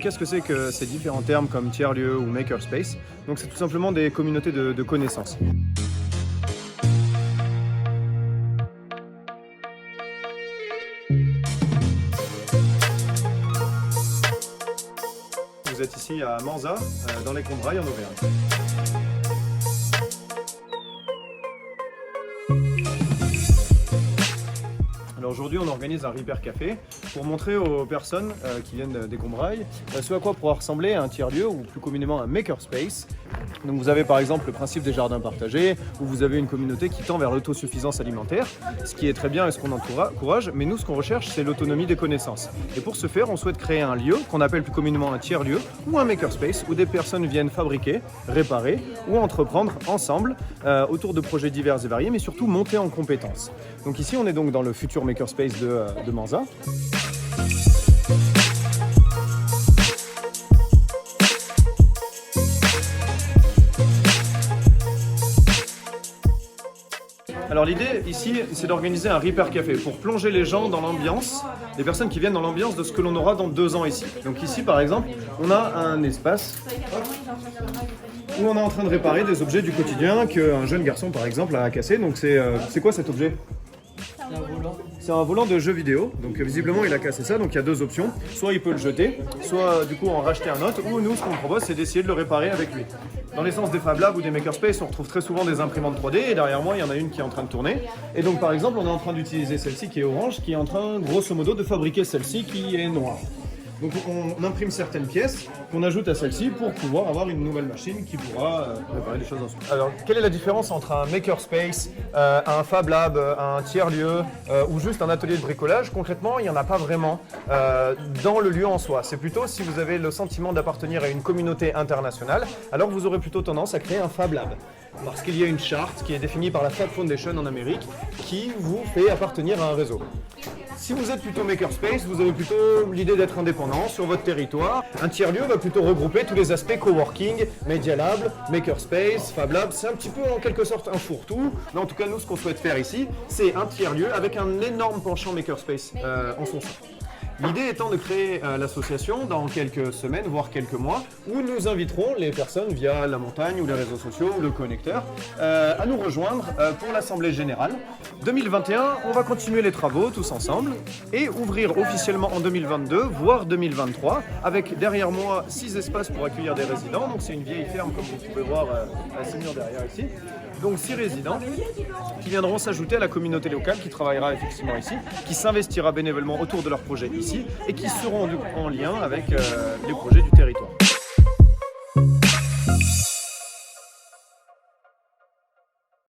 Qu'est-ce que c'est que ces différents termes comme tiers-lieu ou makerspace? Donc c'est tout simplement des communautés de connaissances. Vous êtes ici à Manza, dans les Combrailles en Auvergne. Alors aujourd'hui, on organise un Repair Café pour montrer aux personnes qui viennent des Combrailles ce à quoi pourra ressembler un tiers-lieu ou plus communément un makerspace. Donc vous avez par exemple le principe des jardins partagés où vous avez une communauté qui tend vers l'autosuffisance alimentaire, ce qui est très bien et ce qu'on encourage, mais nous ce qu'on recherche c'est l'autonomie des connaissances. Et pour ce faire, on souhaite créer un lieu qu'on appelle plus communément un tiers-lieu ou un makerspace où des personnes viennent fabriquer, réparer ou entreprendre ensemble autour de projets divers et variés, mais surtout monter en compétences. Donc ici on est donc dans le futur makerspace de Manza. Alors l'idée ici, c'est d'organiser un Repair Café pour plonger les gens dans l'ambiance, les personnes qui viennent dans l'ambiance de ce que l'on aura dans 2 ans ici. Donc ici par exemple, on a un espace où on est en train de réparer des objets du quotidien qu'un jeune garçon par exemple a cassé. Donc c'est quoi cet objet? C'est un volant de jeu vidéo, donc visiblement il a cassé ça, donc il y a 2 options. Soit il peut le jeter, soit du coup en racheter un autre, ou nous ce qu'on propose c'est d'essayer de le réparer avec lui. Dans l'essence des Fab Labs ou des Makerspace, on retrouve très souvent des imprimantes 3D et derrière moi il y en a une qui est en train de tourner. Et donc par exemple on est en train d'utiliser celle-ci qui est orange, qui est en train grosso modo de fabriquer celle-ci qui est noire. Donc on imprime certaines pièces qu'on ajoute à celle-ci pour pouvoir avoir une nouvelle machine qui pourra réparer des choses ensuite. Alors quelle est la différence entre un makerspace, un Fab Lab, un tiers-lieu ou juste un atelier de bricolage? Concrètement, il n'y en a pas vraiment dans le lieu en soi. C'est plutôt si vous avez le sentiment d'appartenir à une communauté internationale, alors vous aurez plutôt tendance à créer un Fab Lab. Parce qu'il y a une charte qui est définie par la Fab Foundation en Amérique qui vous fait appartenir à un réseau. Si vous êtes plutôt makerspace, vous avez plutôt l'idée d'être indépendant sur votre territoire. Un tiers-lieu va plutôt regrouper tous les aspects coworking, Media Lab, makerspace, Fab Lab. C'est un petit peu en quelque sorte un fourre-tout. Mais en tout cas, nous, ce qu'on souhaite faire ici, c'est un tiers-lieu avec un énorme penchant makerspace en son sein. L'idée étant de créer l'association dans quelques semaines, voire quelques mois, où nous inviterons les personnes via la montagne ou les réseaux sociaux ou le connecteur à nous rejoindre pour l'Assemblée Générale. 2021, on va continuer les travaux tous ensemble et ouvrir officiellement en 2022, voire 2023, avec derrière moi 6 espaces pour accueillir des résidents. Donc c'est une vieille ferme comme vous pouvez voir à ces murs derrière ici. Donc 6 résidents qui viendront s'ajouter à la communauté locale qui travaillera effectivement ici, qui s'investira bénévolement autour de leur projet ici et qui seront en lien avec les projets du territoire.